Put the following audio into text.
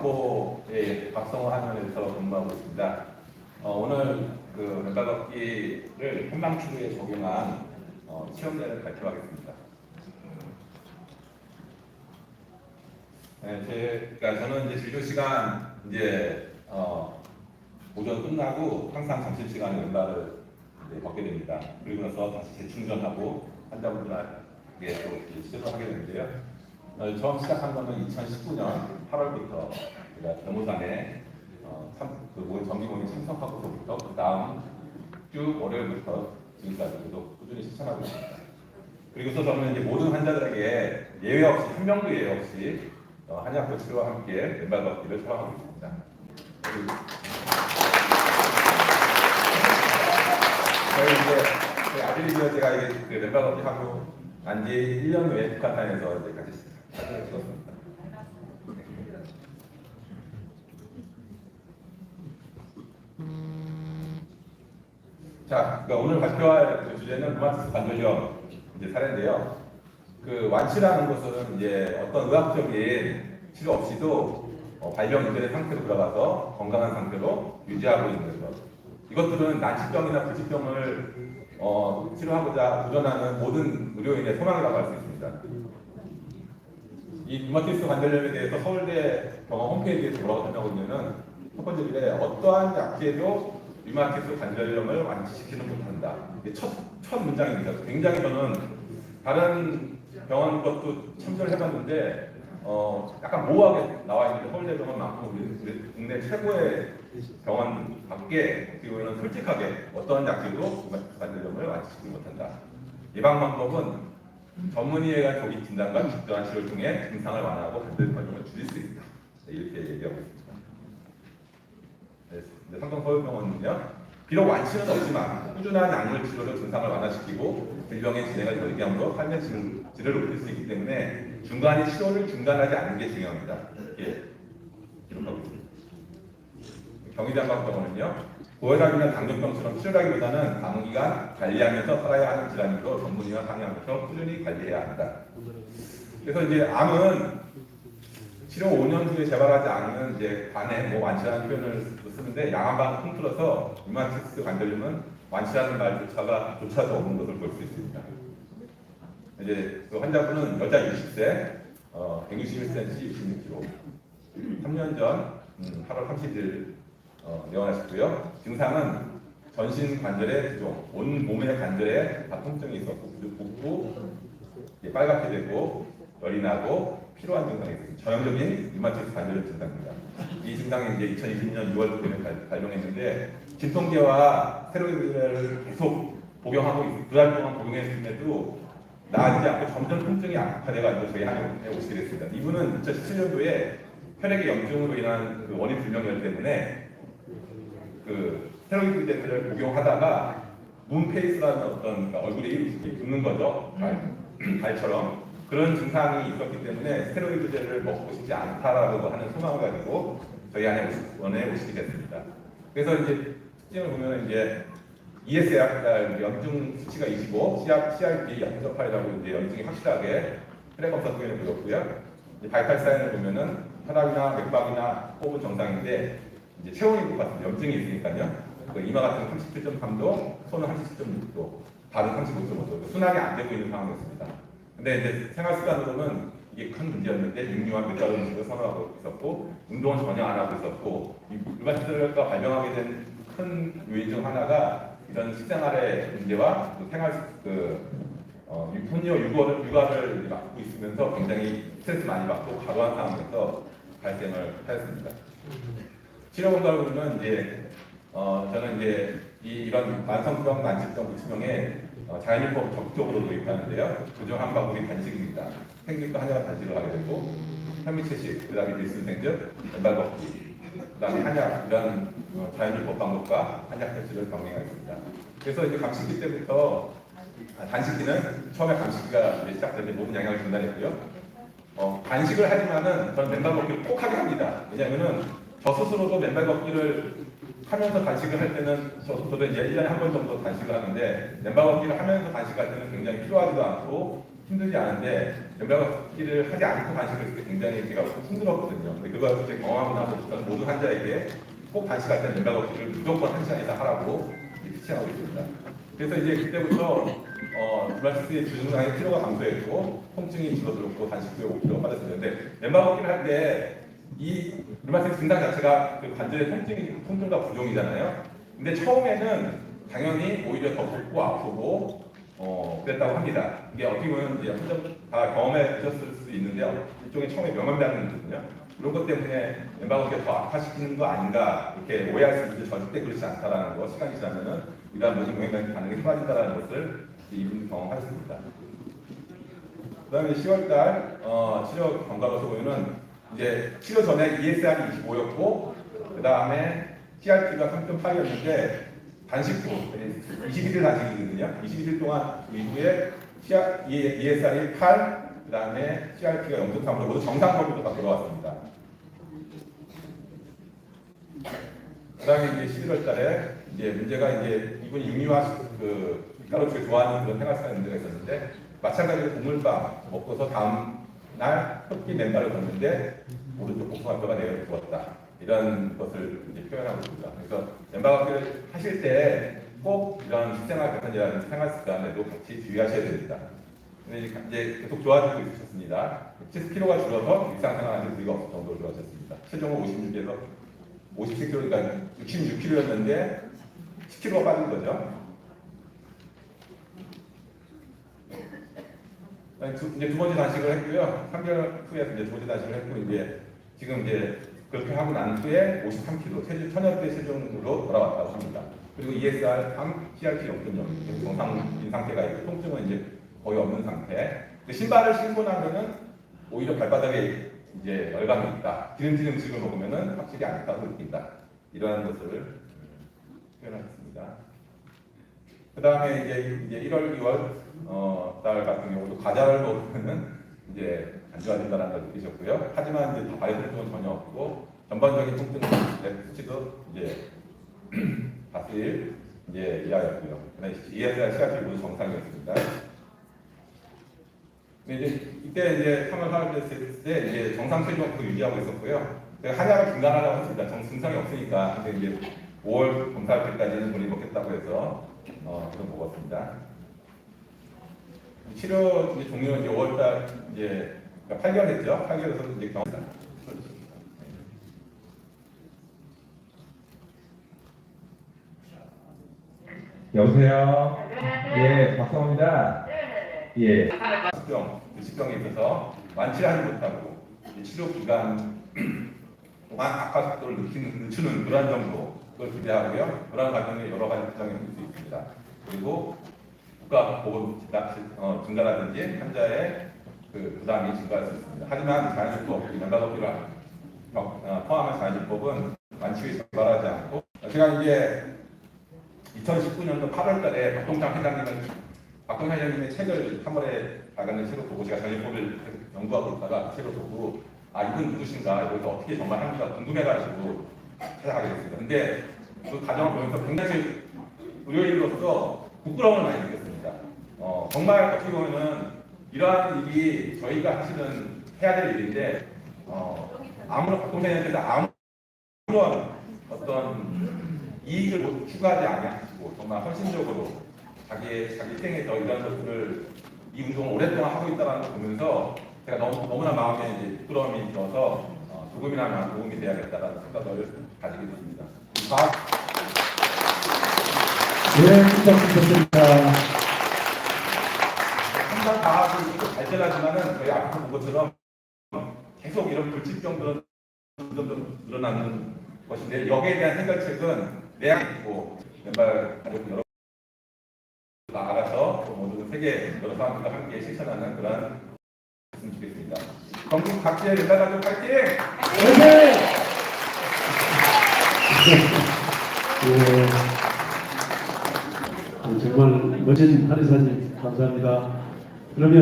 건강정보의 박성호 한의원에서 근무하고 있습니다. 오늘 그 왼발 걷기를 현망치료에 적용한 시험자를 발표하겠습니다. 네, 저는 이제 진료 시간 오전 끝나고 항상 점심 시간에 왼발을 걷게 됩니다. 그리고 나서 다시 재충전하고 환자분들에게 또 시도를 하게 되는데요. 처음 시작한 거는 2019년 8월부터 제가 병무상에 정기 모임 참석하고서부터 그 다음 주 월요일부터 지금까지 계속 꾸준히 실천하고 있습니다. 그리고서 저는 이제 모든 환자들에게 예외 없이 한 명도 예외 없이 한의학적 치료와 함께 왼발 걷기를 처방하고 있습니다. 저희 아들이고요. 제가 그 왼발 걷기 하고 난 지 1년 후에 북한산에서 같이 사진을 찍었습니다. 자, 그러니까 오늘 발표할 주제는 루마티스 관절염 사례인데요. 그 완치라는 것은 이제 어떤 의학적인 치료 없이도 발병 이전의 상태로 들어가서 건강한 상태로 유지하고 있는 것. 이것들은 난치병이나 불치병을 치료하고자 도전하는 모든 의료인의 소망이라고 할 수 있습니다. 이 루마티스 관절염에 대해서 서울대 병원 홈페이지에서 뭐라고 설명하고 있냐면 첫 번째 줄에 어떠한 약제도 루마티스 관절염을 완치시키는 못한다. 이게 첫 문장입니다. 굉장히 저는 다른 병원 것도 참조를 해봤는데 약간 모호하게 나와 있는데 서울대 병원만큼 우리 국내 최고의 병원밖에 그리고는 솔직하게 어떠한 약제도 루마티스 관절염을 완치시키지 못한다. 예방 방법은 전문의에 의한 조기 진단과 적절한 치료를 통해 증상을 완화하고 관절 관절염을 줄일 수 있다. 이렇게 얘기하고 있습니다. 네, 삼성서울병원은요. 비록 완치는 없지만 꾸준한 약물 치료로 증상을 완화시키고 질병의 진행을 더디게 함으로 삶의 질을 높일 수 있기 때문에 중간에 치료를 중단하지 않는 게 중요합니다. 이렇게 기록하고 있습니다. 경희대한과학병원은요. 고혈압이나 당뇨병처럼 치료하기보다는 장기간 관리하면서 살아야 하는 질환이므로 전문의와 상의하면서 꾸준히 관리해야 한다. 그래서 이제 암은 치료 5년 후에 재발하지 않는 관해 완치라는 표현을 쓰는데 양한방 통틀어서 루마티스 관절염은 완치라는 말조차도 없는 것을 볼 수 있습니다. 이제 그 환자분은 여자 60세, 161cm, 66kg, 3년 전 8월 30일 내원하셨고요. 증상은 전신 관절의 부종, 온 몸의 관절에 다 통증이 있었고 복부 빨갛게 되고 열이 나고 피로한 증상이 있습니다. 전형적인 루마티스 관절염 증상입니다. 이 증상이 이제 2020년 6월부터 발병했는데 진통제와 스테로이드를 계속 복용하고 두 달 동안 복용했음에도 나아지지 않고 점점 통증이 악화돼가지고 저희 한의원에 오시게 됐습니다. 이분은 2017년도에 혈액의 염증으로 인한 그 원인 불명열 때문에 그 스테로이드제들을 복용하다가 문페이스라는 어떤 얼굴에 이렇게 붓는 거죠. 발처럼. 그런 증상이 있었기 때문에 스테로이드제를 먹고 싶지 않다라고 하는 소망을 가지고 저희 한의원에 오시게 됐습니다. 그래서 이제 특징을 보면 이제 ESR 염증 수치가 25, CRP 0.8이라고 이제 염증이 확실하게 혈액 검사 통계를 보였고요. 바이탈 사인을 보면은 혈압이나 맥박이나 호흡은 정상인데 이제 체온이 똑같은 염증이 있으니까요. 그 이마 같은 37.3도, 손은 37.6도, 발은 35.5도, 순하게 안 되고 있는 상황이었습니다. 근데 이제 생활 습관으로는 이게 큰 문제였는데 육류와 밀가루 음식을 선호하고 있었고 운동은 전혀 안 하고 있었고 루마티스가 발병하게 된 큰 요인 중 하나가 이런 식생활의 문제와 혼이어 육아를 맡고 있으면서 굉장히 스트레스 많이 받고 과도한 상황에서 발생을 하였습니다. 치료 방법을 보면 저는 이런 만성성 난치병 불치병에 자연요법 적극적으로 도입하는데요. 그중 한 방법이 단식입니다. 생리과 한약 단식을 하게 되고 현미채식, 그다음에 밀수생즙, 왼발 걷기, 그다음에 한약 이런 자연요법 방법과 한약 흡수를 병행하겠습니다. 그래서 이제 감식기 때부터 단식기는 처음에 감식기가 시작될 때 모든 영향을 중단했고요. 단식을 하지만은 저는 맨발 걷기를 꼭 하게 합니다. 왜냐하면은 저 스스로도 맨발 걷기를 하면서 단식을 할 때는 저도 이제 1년에 한 번 정도 단식을 하는데 맨발 걷기를 하면서 단식할 때는 굉장히 필요하지도 않고 힘들지 않은데 연발걷기를 하지 않고 단식을 했을 때 굉장히 제가 힘들었거든요. 근데 그걸 이제 경험하고 나서 저는 모든 환자에게 꼭 단식할 때는 연발걷기를 무조건 1시간 이상 하라고 추천하고 있습니다. 그래서 이제 그때부터 류마티스의 증상의 피로가 감소했고 통증이 줄어들었고 단식후에 5kg가 빠졌었는데 연발걷기를 할 때 이 류마티스 증상 자체가 그 관절의 통증과 부종이잖아요. 근데 처음에는 당연히 오히려 더 붓고 아프고 그랬다고 합니다. 이게 어떻게 보면 이제 다 경험해 보셨을 수도 있는데 일종의 처음에 명암이라는 거거든요. 이런 것 때문에 연발걷기가 더 악화시키는 거 아닌가 이렇게 오해할 수 있는데 절대 그렇지 않다라는 거, 시간이 지나면은 이러한 모든 영양이 반응이 사라진다는 것을 이분이 경험하셨습니다. 그다음에 10월달 치료 경과로서 보면은 이제 치료 전에 ESR이 25였고 그 다음에 TRP가 3.8이었는데 단식 후 21일 단식이거든요. 21일 동안 이후에 ESR이 8, 그 다음에 CRP가 0.3으로 모두 정상 범위로 다 들어왔습니다. 그 다음에 이제 11월 달에 이제 문제가 이제 이분이 육류와 그 밀가루 쪽에 좋아하는 그런 생활습관 문제가 있었는데 마찬가지로 국물밥 먹고서 다음 날 흡기 맨발을 걷는데 오른쪽 복숭아뼈가 내려 부었다. 이런 것을 이제 표현하고 있습니다. 그래서 연발걷기를 하실 때 꼭 이런 식생활 패턴이라는 생활 습관에도 같이 주의하셔야 됩니다. 근데 이제 계속 좋아지고 있으셨습니다. 70kg가 줄어서 일상생활하는 무리가 없을 정도로 좋아졌습니다. 체중은 56에서 57kg, 그러니까 66kg였는데 10kg가 빠진 거죠. 이제 두 번째 단식을 했고요. 3개월 후에 이제 두 번째 단식을 했고 이제 지금 이제 그렇게 하고 난 후에 53kg, 천여대 체중으로 돌아왔다고 합니다. 그리고 ESR 3, CRP 0.0, 정상인 상태가 있고 통증은 이제 거의 없는 상태. 신발을 신고 나면은 오히려 발바닥에 이제 열감이 있다. 기름진 음식을 먹으면은 확실히 안 춥다고 느낀다. 이러한 것을 표현하겠습니다. 그 다음에 이제 1월, 2월 달 같은 경우도 과자를 먹으면은 이제 안 좋아진다는 걸 느끼셨고요. 하지만 이제 발의 통증은 전혀 없고 전반적인 통증 수치도 이제 바스일 이제 이하였고요. 그다음에 ESR CRP 모두 정상이었습니다. 근데 이제 이때 이제 3월 4월 됐을 때 이제 정상 체중을 유지하고 있었고요. 한약을 중단하라고 했습니다. 증상이 없으니까. 근데 이제 5월 검사할 때까지는 물이 먹겠다고 해서 좀 먹었습니다. 치료 이제 종료는 이제 5월달 이제 8개월 했죠. 8개월에서 이제 경험다. 여보세요. 예, 박성호입니다. 예. 질병에 있어서 완치를 하지 못하고 치료 기간 동안 악화 속도를 늦추는 그러한 정도 그걸 기대하고요. 그러한 과정에 여러 가지 부작용이 있을 수 있습니다. 그리고 국가 보건 증가라든지 환자의 그 부담이 증가할 수 있습니다. 하지만 자연주법, 연발걷기를 포함한 자연주법은 완치에 전발하지 않고 제가 이제 2019년도 8월달에 박동창 회장님의 책을 3월에 발간된 책을 보고 제가 자연주법을 연구하고 있다가 책을 보고 이분 누구신가 여기서 어떻게 정말 하는가 궁금해가지고 찾아가게 됐습니다. 근데 그 과정을 보면서 굉장히 의료인으로서 부끄러움을 많이 느꼈습니다. 정말 어떻게 보면은 이러한 일이 저희가 사실은 해야 될 일인데 아무런 박동생한테서 아무런 어떤 이익을 추구하지 않으시고 정말 헌신적으로 자기 생에서 이런 것들을 이 운동을 오랫동안 하고 있다는 걸 보면서 제가 너무나 마음에 이제 부끄러움이 들어서 조금이나마 도움이 돼야겠다는 생각을 가지게 됐습니다. 네, 부탁드립니다. 항상 과학이 발전하지만은 저희 앞에서 본 것처럼 계속 이런 불치병들은 늘어나는 것인데 여기에 대한 해결책은 내양 있고 왼발 가족 여러 알아서 모든 세계 여러 사람들과 함께 실천하는 그런 했으면 좋겠습니다. 전국 각지의 왼발 가족 파이팅! 네. 정말 멋진 한의사님 감사합니다. 그러면